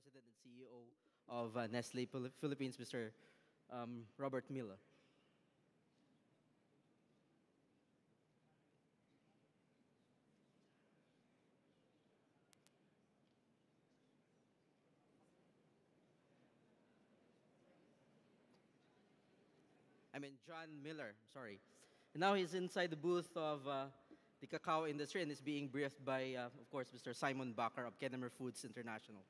President and CEO of Nestle Philippines, Mr. Robert Miller. I mean, John Miller, sorry. And now he's inside the booth of the cacao industry and is being briefed by, of course, Mr. Simon Bakker of Kennemer Foods International.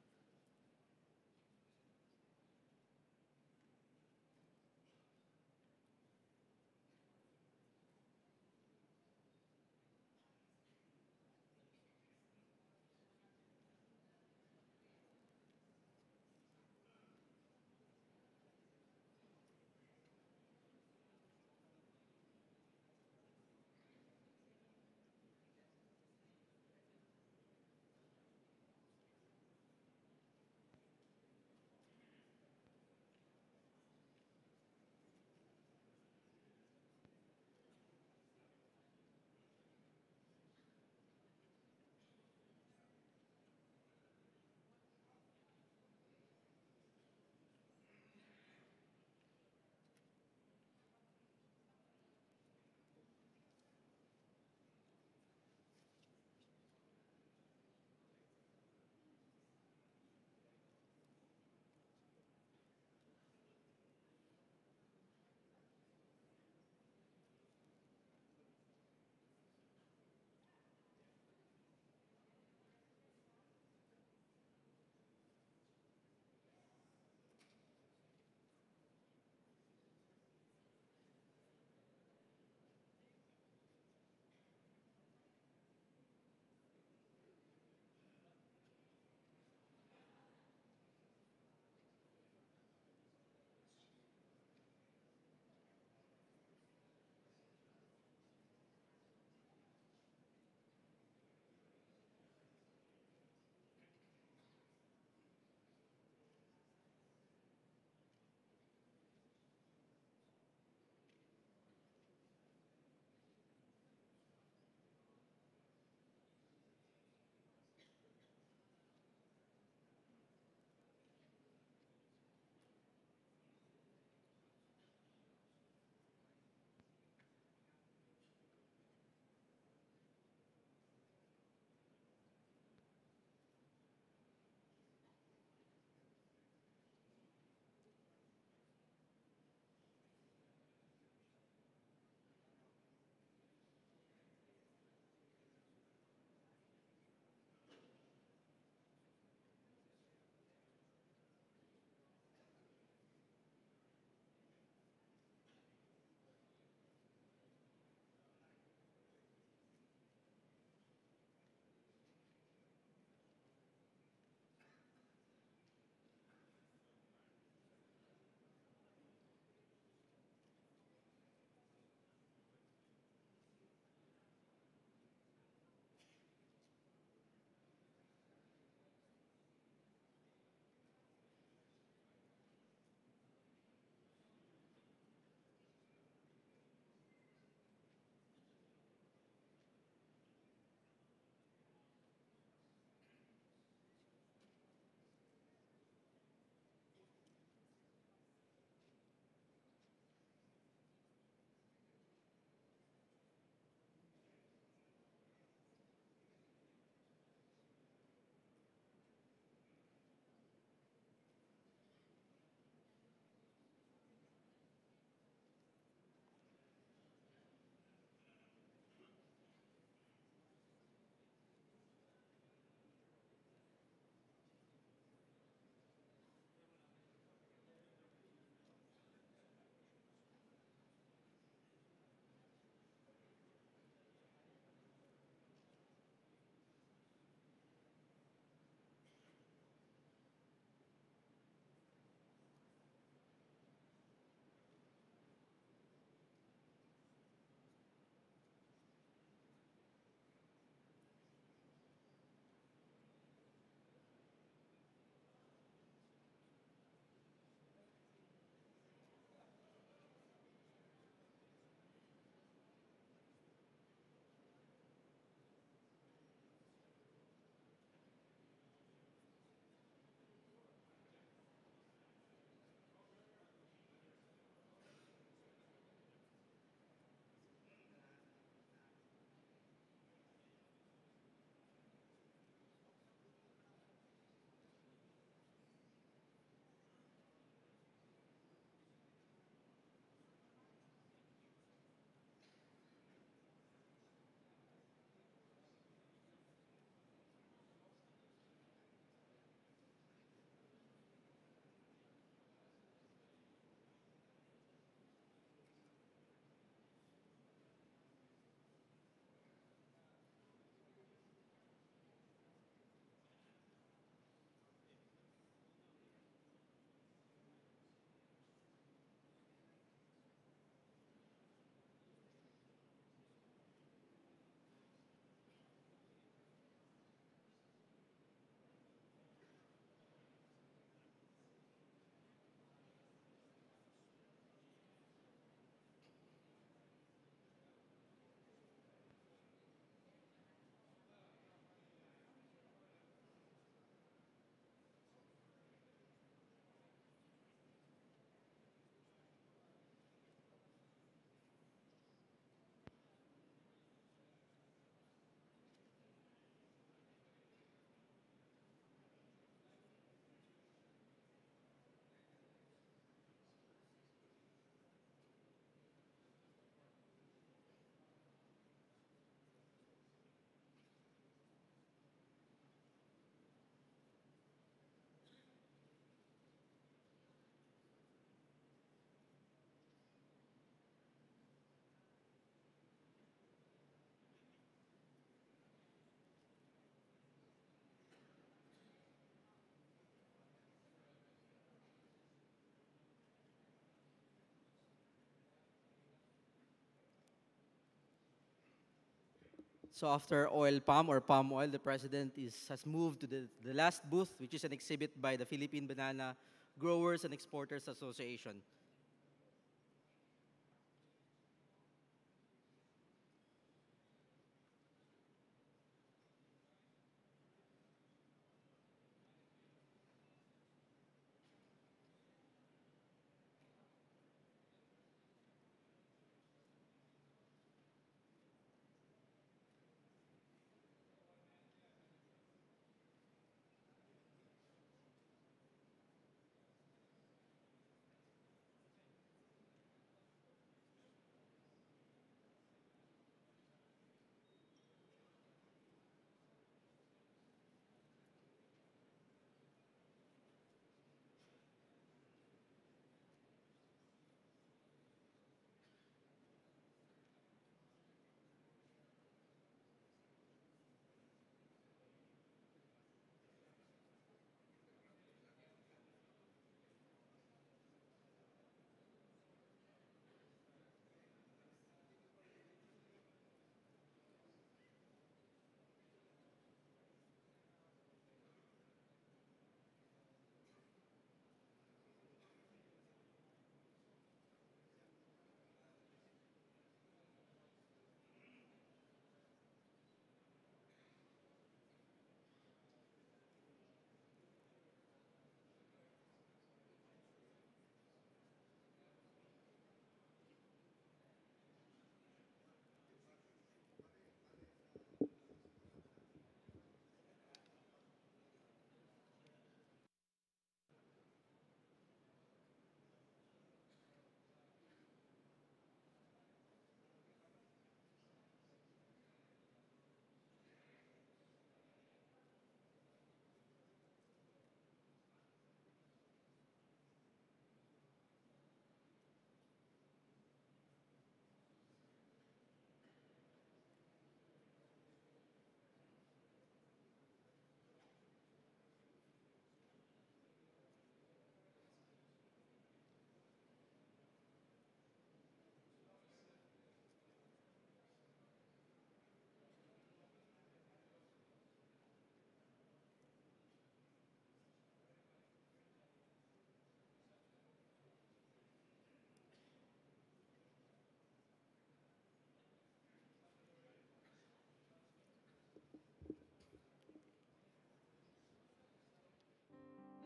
So after oil palm or palm oil, the President has moved to the last booth, which is an exhibit by the Philippine Banana Growers and Exporters Association.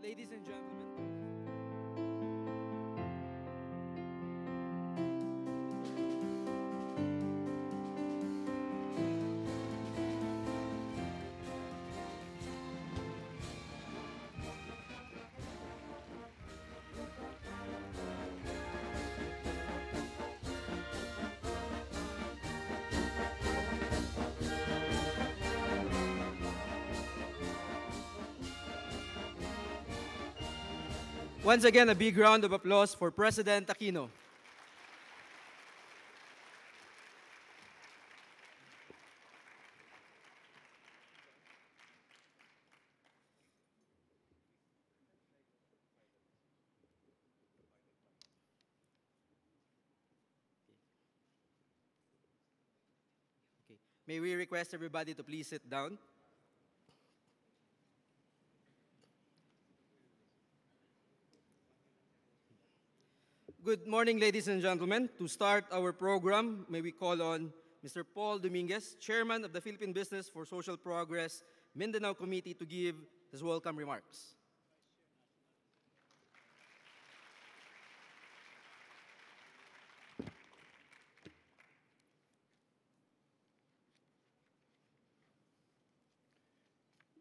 Ladies and gentlemen, once again, a big round of applause for President Aquino. Okay. May we request everybody to please sit down? Good morning, ladies and gentlemen. To start our program, may we call on Mr. Paul Dominguez, Chairman of the Philippine Business for Social Progress Mindanao Committee, to give his welcome remarks.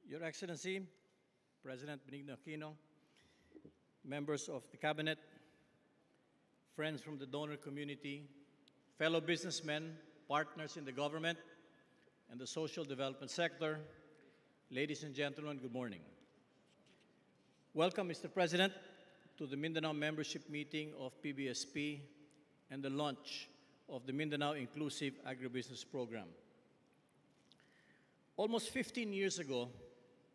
Your Excellency, President Benigno Aquino, members of the Cabinet, friends from the donor community, fellow businessmen, partners in the government and the social development sector, ladies and gentlemen, good morning. Welcome, Mr. President, to the Mindanao membership meeting of PBSP and the launch of the Mindanao Inclusive Agribusiness Program. Almost 15 years ago,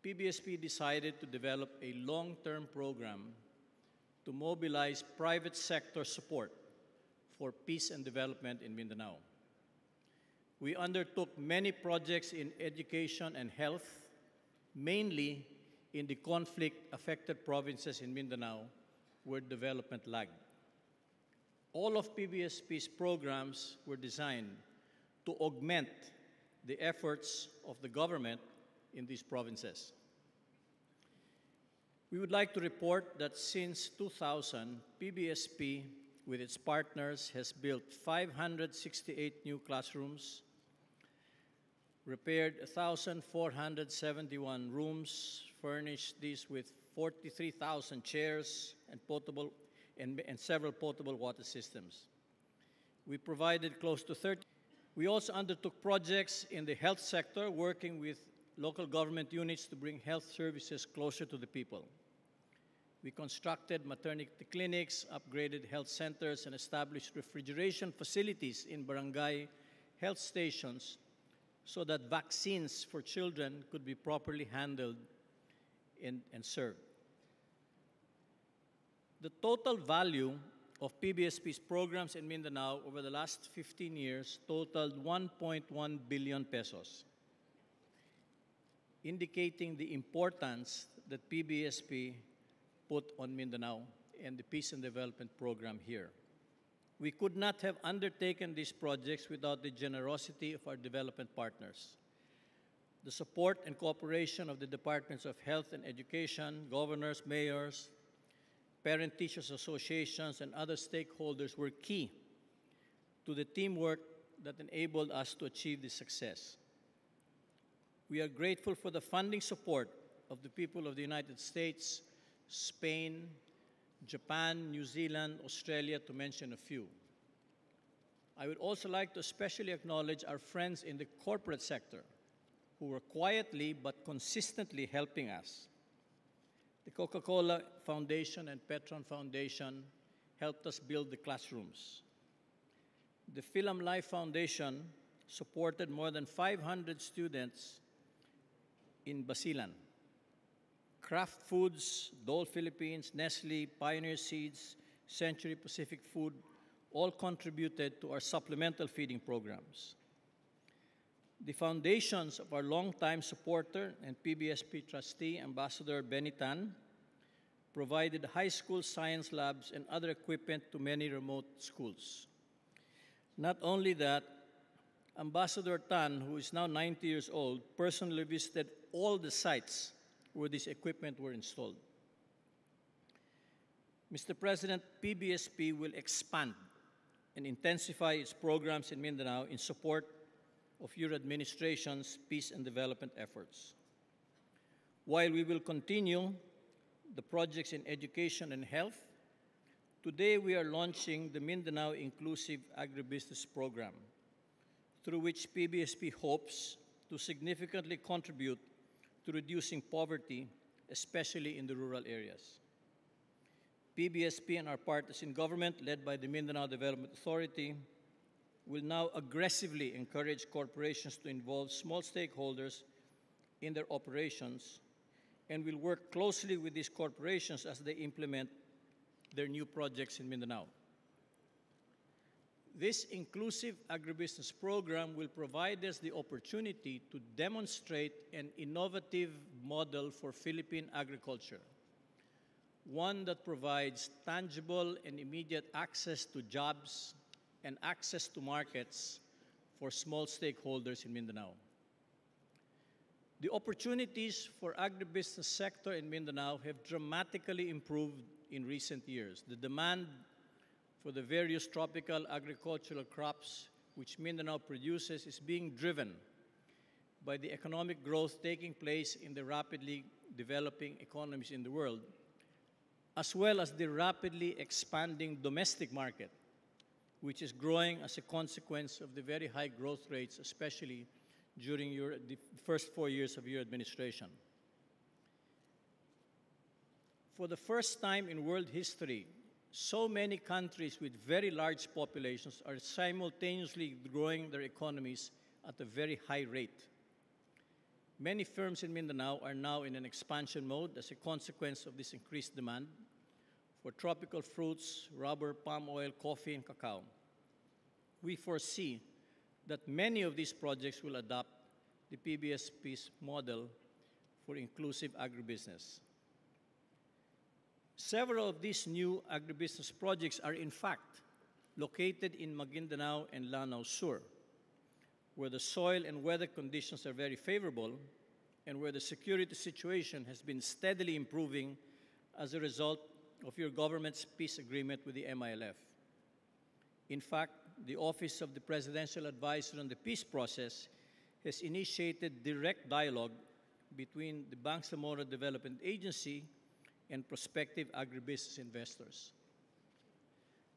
PBSP decided to develop a long-term program to mobilize private sector support for peace and development in Mindanao. we undertook many projects in education and health, mainly in the conflict-affected provinces in Mindanao where development lagged. All of PBSP's programs were designed to augment the efforts of the government in these provinces. We would like to report that since 2000, PBSP, with its partners, has built 568 new classrooms, repaired 1,471 rooms, furnished these with 43,000 chairs and several potable water systems. We provided close to 30. We also undertook projects in the health sector, working with local government units to bring health services closer to the people. We constructed maternity clinics, upgraded health centers, and established refrigeration facilities in barangay health stations so that vaccines for children could be properly handled and served. The total value of PBSP's programs in Mindanao over the last 15 years totaled 1.1 billion pesos, indicating the importance that PBSP put on Mindanao and the Peace and Development Program here. We could not have undertaken these projects without the generosity of our development partners. The support and cooperation of the Departments of Health and Education, governors, mayors, parent-teachers associations, and other stakeholders were key to the teamwork that enabled us to achieve this success. We are grateful for the funding support of the people of the United States, Spain, Japan, New Zealand, Australia, to mention a few. I would also like to especially acknowledge our friends in the corporate sector who were quietly but consistently helping us. The Coca-Cola Foundation and Petron Foundation helped us build the classrooms. The Film Life Foundation supported more than 500 students in Basilan. Kraft Foods, Dole Philippines, Nestle, Pioneer Seeds, Century Pacific Food all contributed to our supplemental feeding programs. The foundations of our longtime supporter and PBSP trustee, Ambassador Benitan, provided high school science labs and other equipment to many remote schools. Not only that, Ambassador Tan, who is now 90 years old, personally visited all the sites where this equipment were installed. Mr. President, PBSP will expand and intensify its programs in Mindanao in support of your administration's peace and development efforts. While we will continue the projects in education and health, today we are launching the Mindanao Inclusive Agribusiness Program, through which PBSP hopes to significantly contribute to reducing poverty, especially in the rural areas. PBSP and our partners in government, led by the Mindanao Development Authority, will now aggressively encourage corporations to involve small stakeholders in their operations and will work closely with these corporations as they implement their new projects in Mindanao. This inclusive agribusiness program will provide us the opportunity to demonstrate an innovative model for Philippine agriculture, one that provides tangible and immediate access to jobs and access to markets for small stakeholders in Mindanao. The opportunities for agribusiness sector in Mindanao have dramatically improved in recent years. The demand for the various tropical agricultural crops which Mindanao produces is being driven by the economic growth taking place in the rapidly developing economies in the world, as well as the rapidly expanding domestic market, which is growing as a consequence of the very high growth rates, especially during the first 4 years of your administration. For the first time in world history, so many countries with very large populations are simultaneously growing their economies at a very high rate. Many firms in Mindanao are now in an expansion mode as a consequence of this increased demand for tropical fruits, rubber, palm oil, coffee, and cacao. We foresee that many of these projects will adopt the PBSP's model for inclusive agribusiness. Several of these new agribusiness projects are in fact located in Maguindanao and Lanao Sur, where the soil and weather conditions are very favorable and where the security situation has been steadily improving as a result of your government's peace agreement with the MILF. In fact, the Office of the Presidential Advisor on the Peace Process has initiated direct dialogue between the Bangsamoro Development Agency and prospective agribusiness investors.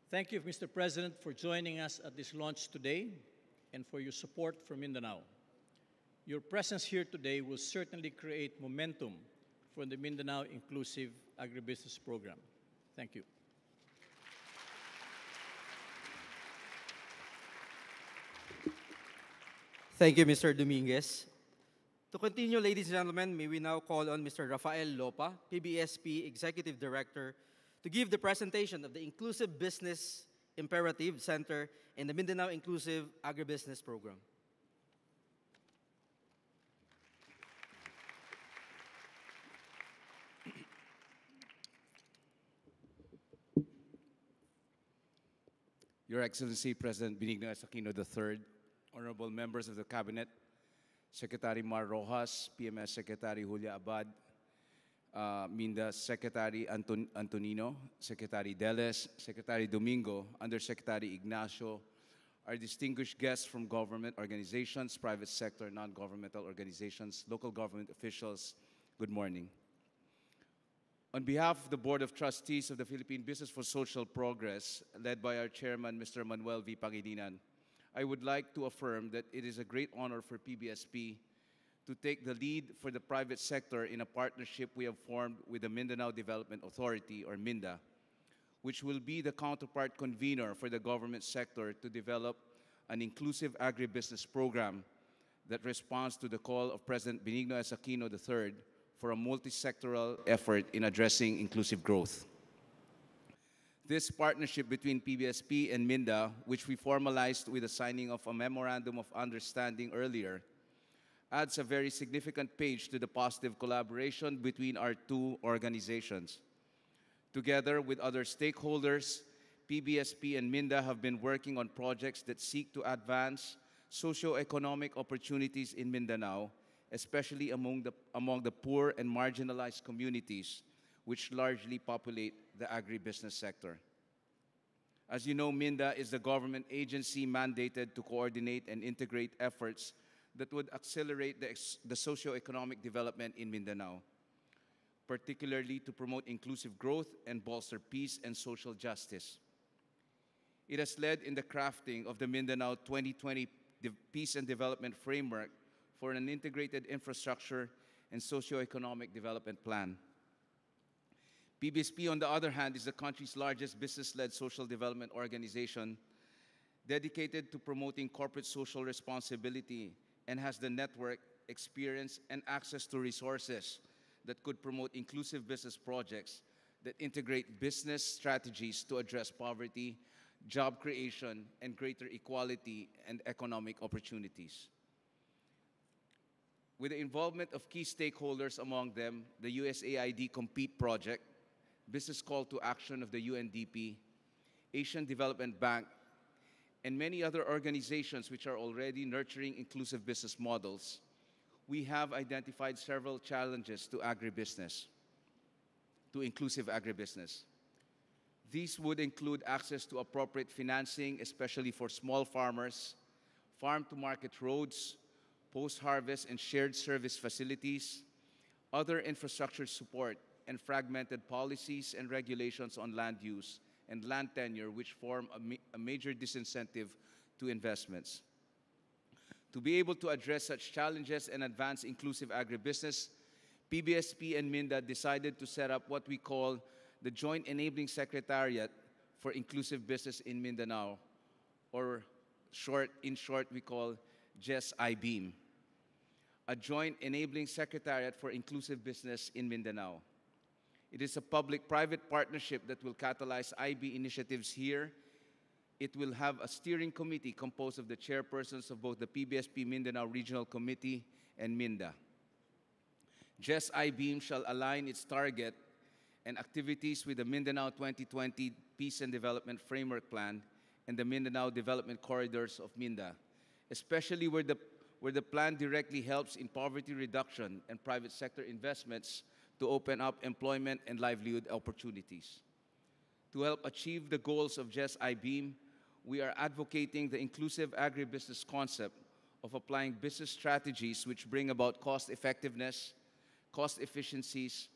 Thank you, Mr. President, for joining us at this launch today and for your support for Mindanao. Your presence here today will certainly create momentum for the Mindanao Inclusive Agribusiness Program. Thank you. Thank you, Mr. Dominguez. To continue, ladies and gentlemen, may we now call on Mr. Rafael Lopa, PBSP Executive Director, to give the presentation of the Inclusive Business Imperative Center and the Mindanao Inclusive Agribusiness Program. Your Excellency, President Benigno Aquino III, honorable members of the Cabinet, Secretary Mar Rojas, PMS Secretary Julia Abad, Minda Secretary Antonino, Secretary Deles, Secretary Domingo, Undersecretary Ignacio, our distinguished guests from government organizations, private sector, non-governmental organizations, local government officials, good morning. On behalf of the Board of Trustees of the Philippine Business for Social Progress, led by our chairman, Mr. Manuel V. Pangilinan, I would like to affirm that it is a great honor for PBSP to take the lead for the private sector in a partnership we have formed with the Mindanao Development Authority, or MINDA, which will be the counterpart convener for the government sector to develop an inclusive agribusiness program that responds to the call of President Benigno Aquino III for a multi-sectoral effort in addressing inclusive growth. This partnership between PBSP and MINDA, which we formalized with the signing of a Memorandum of Understanding earlier, adds a very significant page to the positive collaboration between our two organizations. Together with other stakeholders, PBSP and MINDA have been working on projects that seek to advance socio-economic opportunities in Mindanao, especially among the poor and marginalized communities which largely populate the agribusiness sector. As you know, MINDA is the government agency mandated to coordinate and integrate efforts that would accelerate the socio-economic development in Mindanao, particularly to promote inclusive growth and bolster peace and social justice. It has led in the crafting of the Mindanao 2020 Peace and Development Framework for an integrated infrastructure and socio-economic development plan. PBSP, on the other hand, is the country's largest business-led social development organization dedicated to promoting corporate social responsibility and has the network, experience, and access to resources that could promote inclusive business projects that integrate business strategies to address poverty, job creation, and greater equality and economic opportunities. With the involvement of key stakeholders, among them the USAID Compete Project, Business Call to Action of the UNDP, Asian Development Bank, and many other organizations which are already nurturing inclusive business models, we have identified several challenges to agribusiness, to inclusive agribusiness. These would include access to appropriate financing, especially for small farmers, farm-to-market roads, post-harvest and shared service facilities, other infrastructure support, and fragmented policies and regulations on land use and land tenure, which form a major disincentive to investments. To be able to address such challenges and advance inclusive agribusiness, PBSP and MINDA decided to set up what we call the Joint Enabling Secretariat for Inclusive Business in Mindanao, or in short, we call JES-IBEAM, a Joint Enabling Secretariat for Inclusive Business in Mindanao. It is a public-private partnership that will catalyze IB initiatives here It will have a steering committee composed of the chairpersons of both the PBSP Mindanao Regional Committee and MINDA. JES I-BEAM shall align its target and activities with the Mindanao 2020 Peace and Development Framework Plan and the Mindanao Development Corridors of MINDA, especially where the plan directly helps in poverty reduction and private sector investments to open up employment and livelihood opportunities. To help achieve the goals of JES I-BEAM, we are advocating the inclusive agribusiness concept of applying business strategies which bring about cost effectiveness, cost efficiencies,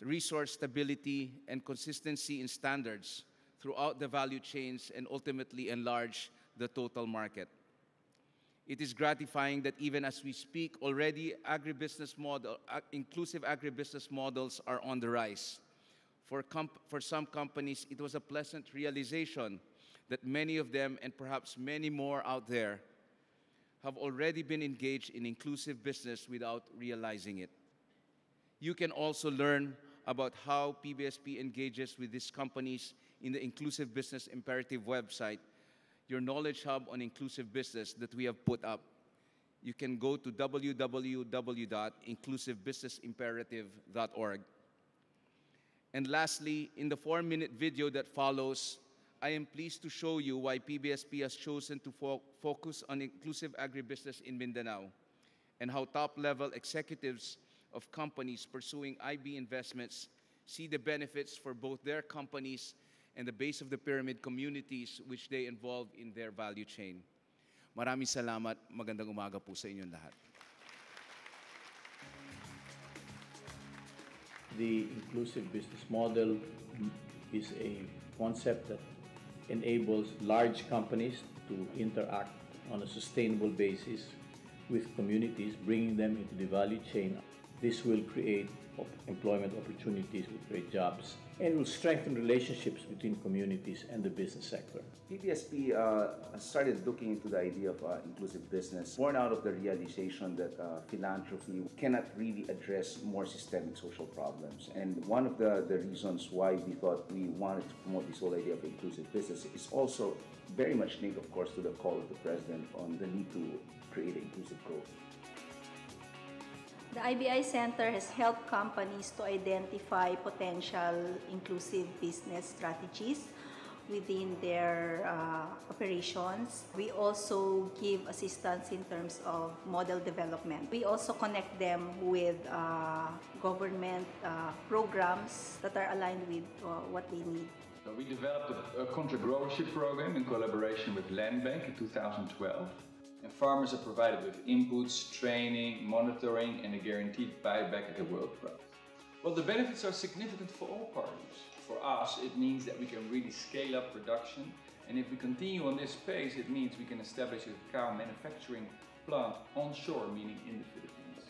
resource stability, and consistency in standards throughout the value chains and ultimately enlarge the total market. It is gratifying that even as we speak, already inclusive agribusiness models are on the rise. For some companies, it was a pleasant realization that many of them, and perhaps many more out there, have already been engaged in inclusive business without realizing it. You can also learn about how PBSP engages with these companies in the Inclusive Business Imperative website, your knowledge hub on inclusive business that we have put up. You can go to www.inclusivebusinessimperative.org. And lastly, in the 4-minute video that follows, I am pleased to show you why PBSP has chosen to focus on inclusive agribusiness in Mindanao and how top-level executives of companies pursuing IB investments see the benefits for both their companies and the base of the pyramid communities which they involve in their value chain. Maraming salamat. Magandang umaga po sa inyong lahat. The inclusive business model is a concept that enables large companies to interact on a sustainable basis with communities, bringing them into the value chain. This will create employment opportunities with great jobs and will strengthen relationships between communities and the business sector. PBSP started looking into the idea of inclusive business, born out of the realization that philanthropy cannot really address more systemic social problems. And one of the reasons why we thought we wanted to promote this whole idea of inclusive business is also very much linked, of course, to the call of the President on the need to create inclusive growth. The IBI Center has helped companies to identify potential inclusive business strategies within their operations. We also give assistance in terms of model development. We also connect them with government programs that are aligned with what they need. We developed a contra-growership program in collaboration with Land Bank in 2012. And farmers are provided with inputs, training, monitoring, and a guaranteed buyback at the world price. Well, the benefits are significant for all parties. For us, it means that we can really scale up production, and if we continue on this pace, it means we can establish a cacao manufacturing plant onshore, meaning in the Philippines.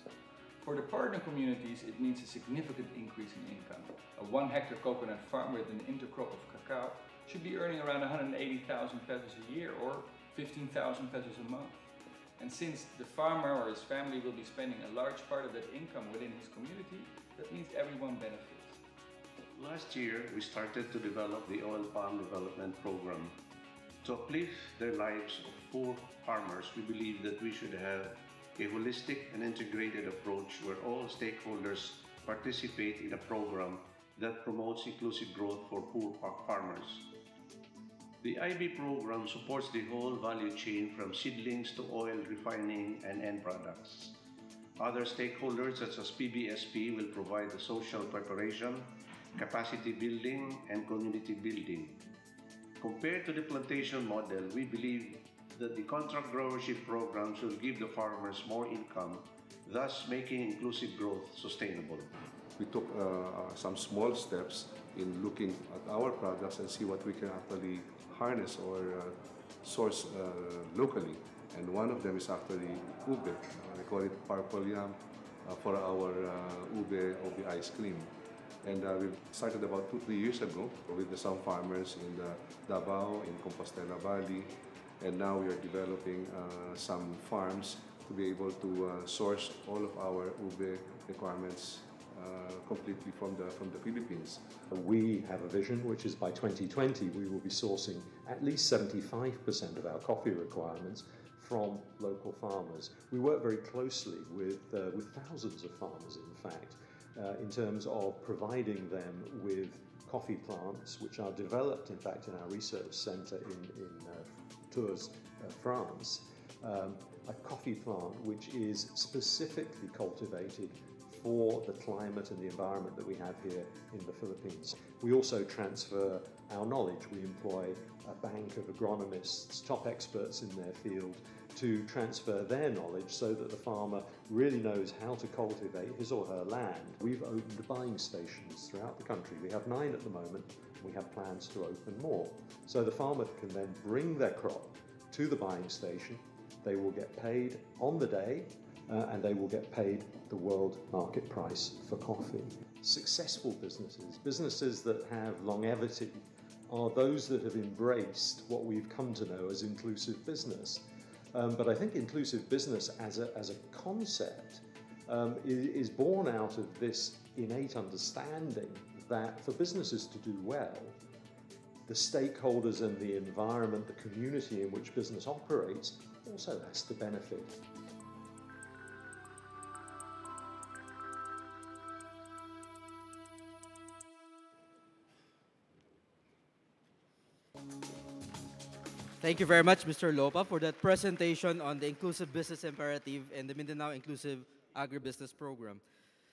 For the partner communities, it means a significant increase in income. A 1-hectare coconut farm with an intercrop of cacao should be earning around 180,000 pesos a year or 15,000 pesos a month. And since the farmer or his family will be spending a large part of that income within his community, that means everyone benefits. Last year, we started to develop the Oil Palm Development Program. To uplift the lives of poor farmers, we believe that we should have a holistic and integrated approach where all stakeholders participate in a program that promotes inclusive growth for poor farmers. The IB program supports the whole value chain from seedlings to oil refining and end products. Other stakeholders such as PBSP will provide the social preparation, capacity building, and community building. Compared to the plantation model, we believe that the contract growership programs will give the farmers more income, thus making inclusive growth sustainable. We took some small steps in looking at our products and see what we can actually harness or source locally. And one of them is actually ube. We call it purple yam for our ube ice cream. And we started about 2-3 years ago with some farmers in the Davao, in Compostela Valley. And now we are developing some farms to be able to source all of our ube requirements completely from the Philippines. We have a vision which is by 2020 we will be sourcing at least 75% of our coffee requirements from local farmers. We work very closely with thousands of farmers, in fact, in terms of providing them with coffee plants, which are developed, in fact, in our research centre in Tours, France. A coffee plant which is specifically cultivated for the climate and the environment that we have here in the Philippines. We also transfer our knowledge. We employ a bank of agronomists, top experts in their field, to transfer their knowledge so that the farmer really knows how to cultivate his or her land. We've opened buying stations throughout the country. We have 9 at the moment. We have plans to open more. So the farmer can then bring their crop to the buying station. They will get paid on the day, and they will get paid the world market price for coffee. Successful businesses, businesses that have longevity, are those that have embraced what we've come to know as inclusive business. But I think inclusive business as a concept is born out of this innate understanding that for businesses to do well, the stakeholders and the environment, the community in which business operates, also has to benefit. Thank you very much, Mr. Lopa, for that presentation on the Inclusive Business Imperative and the Mindanao Inclusive Agribusiness Program.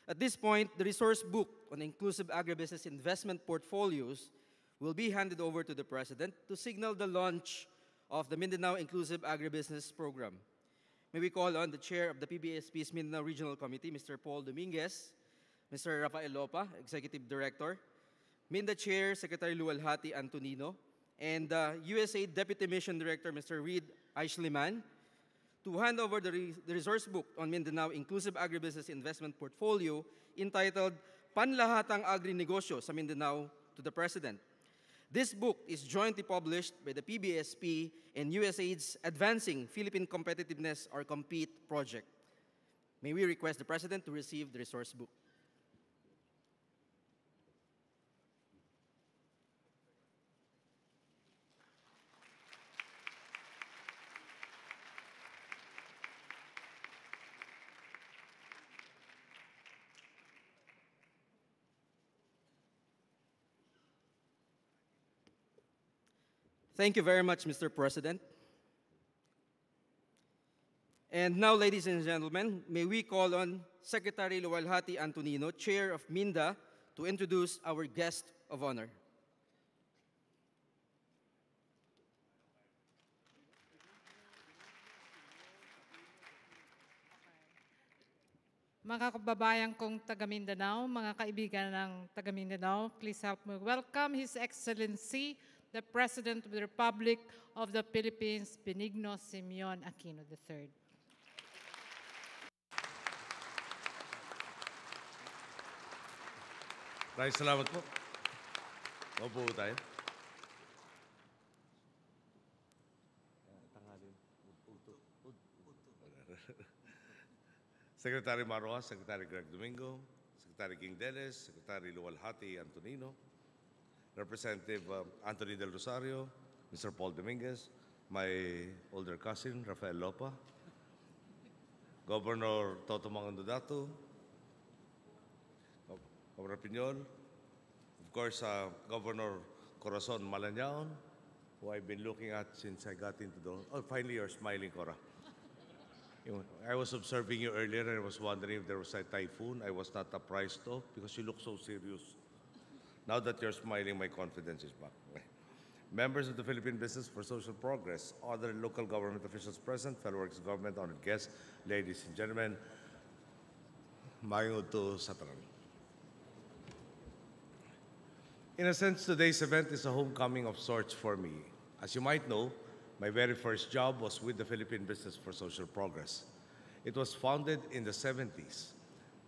At this point, the resource book on inclusive agribusiness investment portfolios will be handed over to the President to signal the launch of the Mindanao Inclusive Agribusiness Program. May we call on the Chair of the PBSP's Mindanao Regional Committee, Mr. Paul Dominguez, Mr. Rafael Lopa, Executive Director, Minda Chair, Secretary Luwalhati Antonino, and USAID Deputy Mission Director, Mr. Reed Eichliman, to hand over the resource book on Mindanao Inclusive Agribusiness Investment Portfolio entitled Panlahatang Agri-Negosyo sa Mindanao to the President. This book is jointly published by the PBSP and USAID's Advancing Philippine Competitiveness or COMPETE project. May we request the President to receive the resource book. Thank you very much, Mr. President. And now, ladies and gentlemen, may we call on Secretary Luwalhati Antonino, Chair of MINDA, to introduce our guest of honor. Mga kababayan kong taga Mindanao, mga kaibigan ng taga Mindanao, please help me welcome His Excellency, the President of the Republic of the Philippines, Benigno Simeon Aquino III. Maraming salamat po. Maupo tayo. Secretary Marroa, Secretary Greg Domingo, Secretary King Dennis, Secretary Luwalhati Antonino, Representative Anthony Del Rosario, Mr. Paul Dominguez, my older cousin, Rafael Lopa, Governor Toto Mangandodato, Governor Piñol, of course, Governor Corazon Malañaon, who I've been looking at since I got into the... Oh, finally you're smiling, Cora. I was observing you earlier and I was wondering if there was a typhoon. I was not apprised of because you look so serious. Now that you're smiling, my confidence is back. Members of the Philippine Business for Social Progress, other local government officials present, fellow workers of government, honored guests, ladies and gentlemen, Mayong Uto Sataran. In a sense, today's event is a homecoming of sorts for me. As you might know, my very first job was with the Philippine Business for Social Progress. It was founded in the 70s.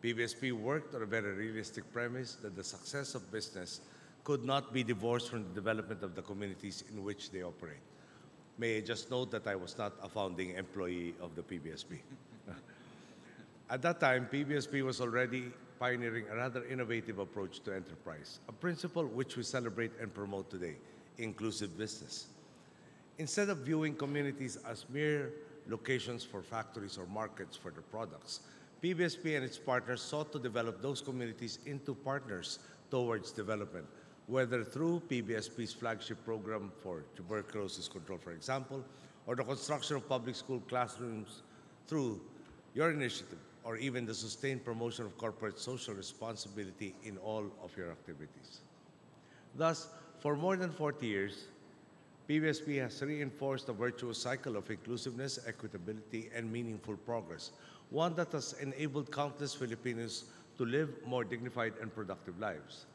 PBSP worked on a very realistic premise that the success of business could not be divorced from the development of the communities in which they operate. May I just note that I was not a founding employee of the PBSP. At that time, PBSP was already pioneering another innovative approach to enterprise, a principle which we celebrate and promote today, inclusive business. Instead of viewing communities as mere locations for factories or markets for their products, PBSP and its partners sought to develop those communities into partners towards development, whether through PBSP's flagship program for tuberculosis control, for example, or the construction of public school classrooms through your initiative, or even the sustained promotion of corporate social responsibility in all of your activities. Thus, for more than 40 years, PBSP has reinforced a virtuous cycle of inclusiveness, equitability, and meaningful progress, one that has enabled countless Filipinos to live more dignified and productive lives.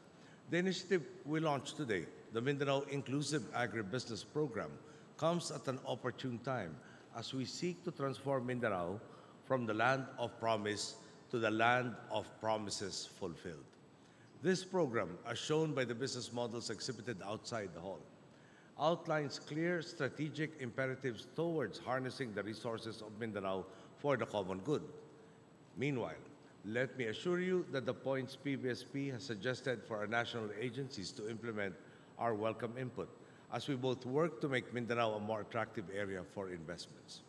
The initiative we launched today, the Mindanao Inclusive Agribusiness Program, comes at an opportune time as we seek to transform Mindanao from the land of promise to the land of promises fulfilled. This program, as shown by the business models exhibited outside the hall, outlines clear strategic imperatives towards harnessing the resources of Mindanao for the common good. Meanwhile, let me assure you that the points PBSP has suggested for our national agencies to implement are welcome input as we both work to make Mindanao a more attractive area for investments.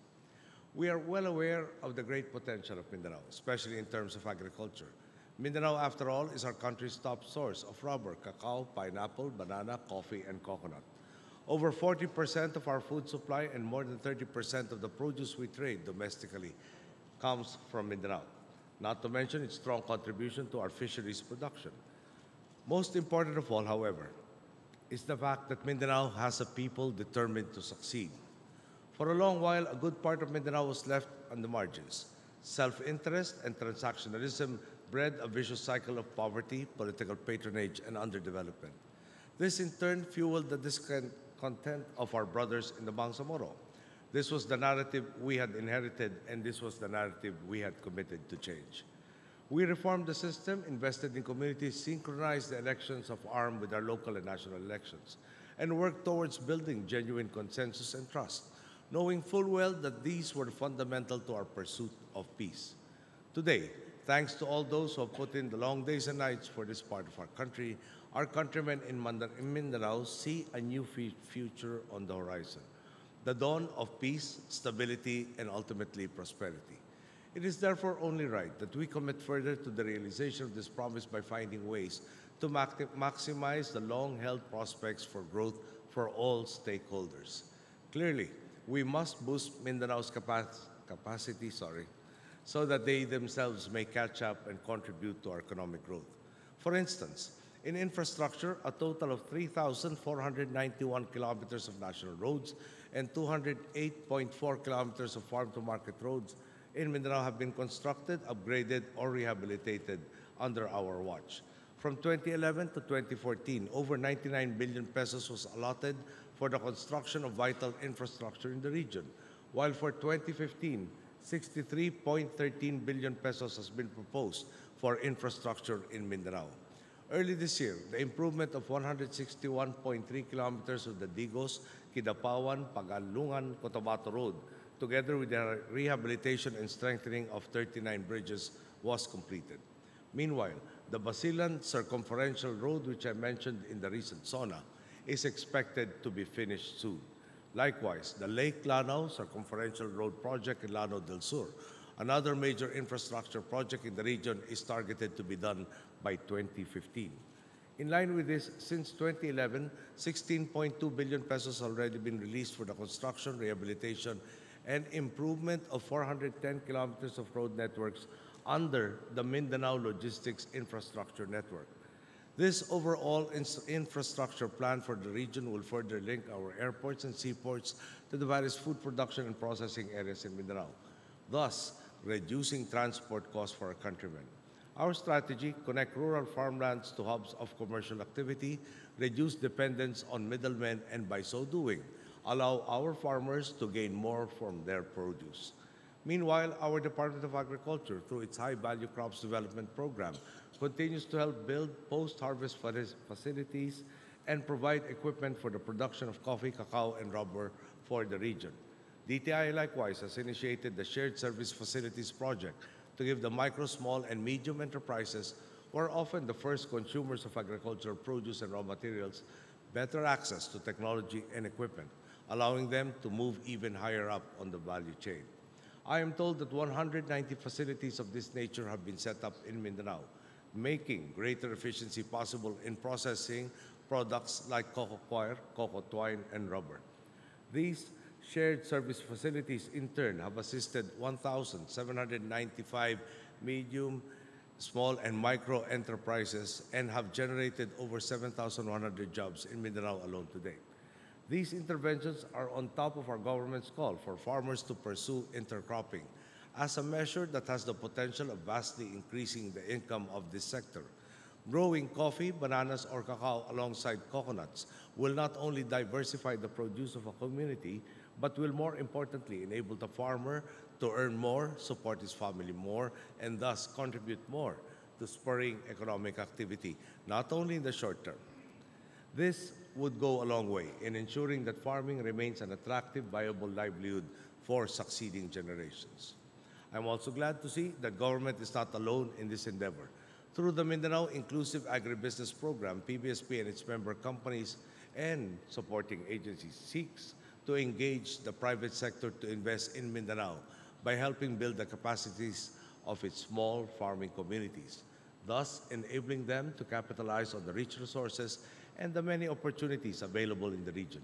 We are well aware of the great potential of Mindanao, especially in terms of agriculture. Mindanao, after all, is our country's top source of rubber, cacao, pineapple, banana, coffee, and coconut. Over 40% of our food supply and more than 30% of the produce we trade domestically comes from Mindanao, not to mention its strong contribution to our fisheries production. Most important of all, however, is the fact that Mindanao has a people determined to succeed. For a long while, a good part of Mindanao was left on the margins. Self-interest and transactionalism bred a vicious cycle of poverty, political patronage, and underdevelopment. This in turn fueled the discontent of our brothers in the Bangsamoro. This was the narrative we had inherited, and this was the narrative we had committed to change. We reformed the system, invested in communities, synchronized the elections of ARM with our local and national elections, and worked towards building genuine consensus and trust, knowing full well that these were fundamental to our pursuit of peace. Today, thanks to all those who have put in the long days and nights for this part of our country, our countrymen in Mindanao see a new future on the horizon, the dawn of peace, stability, and ultimately prosperity. It is therefore only right that we commit further to the realization of this promise by finding ways to maximize the long-held prospects for growth for all stakeholders. Clearly, we must boost Mindanao's capacity, so that they themselves may catch up and contribute to our economic growth. For instance, in infrastructure, a total of 3,491 kilometers of national roads and 208.4 kilometers of farm-to-market roads in Mindanao have been constructed, upgraded, or rehabilitated under our watch. From 2011 to 2014, over 99 billion pesos was allotted for the construction of vital infrastructure in the region, while for 2015, 63.13 billion pesos has been proposed for infrastructure in Mindanao. Early this year, the improvement of 161.3 kilometers of the Digos, Kidapawan, Pagalungan, Cotabato Road, together with the rehabilitation and strengthening of 39 bridges, was completed. Meanwhile, the Basilan Circumferential Road, which I mentioned in the recent SONA, is expected to be finished soon. Likewise, the Lake Lanao Circumferential Road project in Lanao del Sur, another major infrastructure project in the region, is targeted to be done by 2015. In line with this, since 2011, 16.2 billion pesos has already been released for the construction, rehabilitation, and improvement of 410 kilometers of road networks under the Mindanao Logistics Infrastructure Network. This overall infrastructure plan for the region will further link our airports and seaports to the various food production and processing areas in Mindanao, thus reducing transport costs for our countrymen. Our strategy: connect rural farmlands to hubs of commercial activity, reduce dependence on middlemen, and by so doing, allow our farmers to gain more from their produce. Meanwhile, our Department of Agriculture, through its High-Value Crops Development Program, continues to help build post-harvest facilities and provide equipment for the production of coffee, cacao, and rubber for the region. DTI likewise has initiated the Shared Service Facilities Project to give the micro, small, and medium enterprises, who are often the first consumers of agricultural produce and raw materials, better access to technology and equipment, allowing them to move even higher up on the value chain. I am told that 190 facilities of this nature have been set up in Mindanao, making greater efficiency possible in processing products like cocoa coir, cocoa twine, and rubber. These shared service facilities, in turn, have assisted 1,795 medium, small, and micro enterprises and have generated over 7,100 jobs in Mindanao alone today. These interventions are on top of our government's call for farmers to pursue intercropping as a measure that has the potential of vastly increasing the income of this sector. Growing coffee, bananas, or cacao alongside coconuts will not only diversify the produce of a community, but will more importantly enable the farmer to earn more, support his family more, and thus contribute more to spurring economic activity, not only in the short term. This would go a long way in ensuring that farming remains an attractive, viable livelihood for succeeding generations. I'm also glad to see that government is not alone in this endeavor. Through the Mindanao Inclusive Agribusiness Program, PBSP and its member companies and supporting agencies seeks to engage the private sector to invest in Mindanao by helping build the capacities of its small farming communities, thus enabling them to capitalize on the rich resources and the many opportunities available in the region.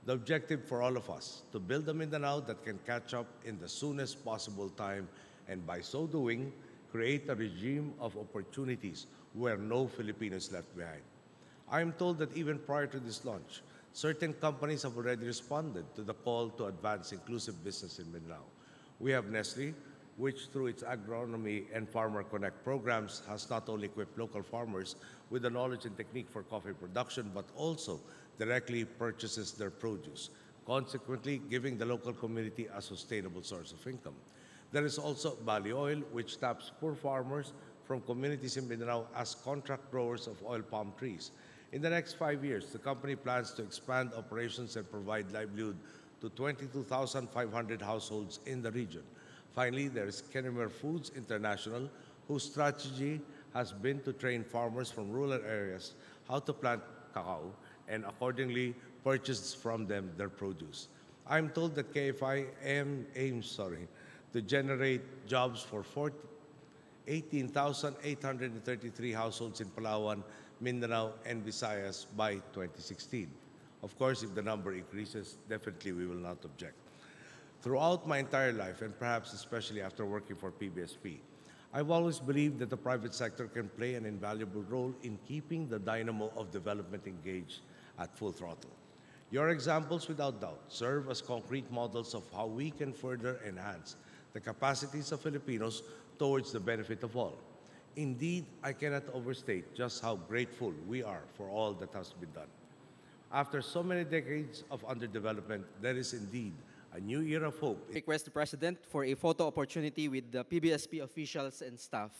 The objective for all of us, to build a Mindanao that can catch up in the soonest possible time, and by so doing, create a regime of opportunities where no Filipino is left behind. I am told that even prior to this launch, certain companies have already responded to the call to advance inclusive business in Mindanao. We have Nestle, which through its agronomy and Farmer Connect programs has not only equipped local farmers with the knowledge and technique for coffee production, but also directly purchases their produce, consequently giving the local community a sustainable source of income. There is also Bali Oil, which taps poor farmers from communities in Mindanao as contract growers of oil palm trees. In the next 5 years, the company plans to expand operations and provide livelihood to 22,500 households in the region. Finally, there is Kennemer Foods International, whose strategy has been to train farmers from rural areas how to plant cacao and accordingly purchase from them their produce. I'm told that KFI aims to generate jobs for 18,833 households in Palawan, Mindanao, and Visayas by 2016. Of course, if the number increases, definitely we will not object. Throughout my entire life, and perhaps especially after working for PBSP, I've always believed that the private sector can play an invaluable role in keeping the dynamo of development engaged at full throttle. Your examples, without doubt, serve as concrete models of how we can further enhance the capacities of Filipinos towards the benefit of all. Indeed, I cannot overstate just how grateful we are for all that has been done. After so many decades of underdevelopment, there is indeed a new era of hope. Request the President for a photo opportunity with the PBSP officials and staff.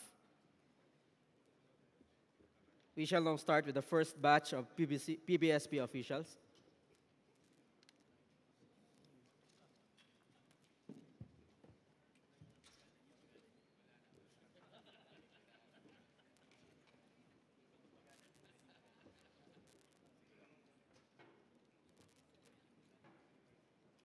We shall now start with the first batch of PBSP officials.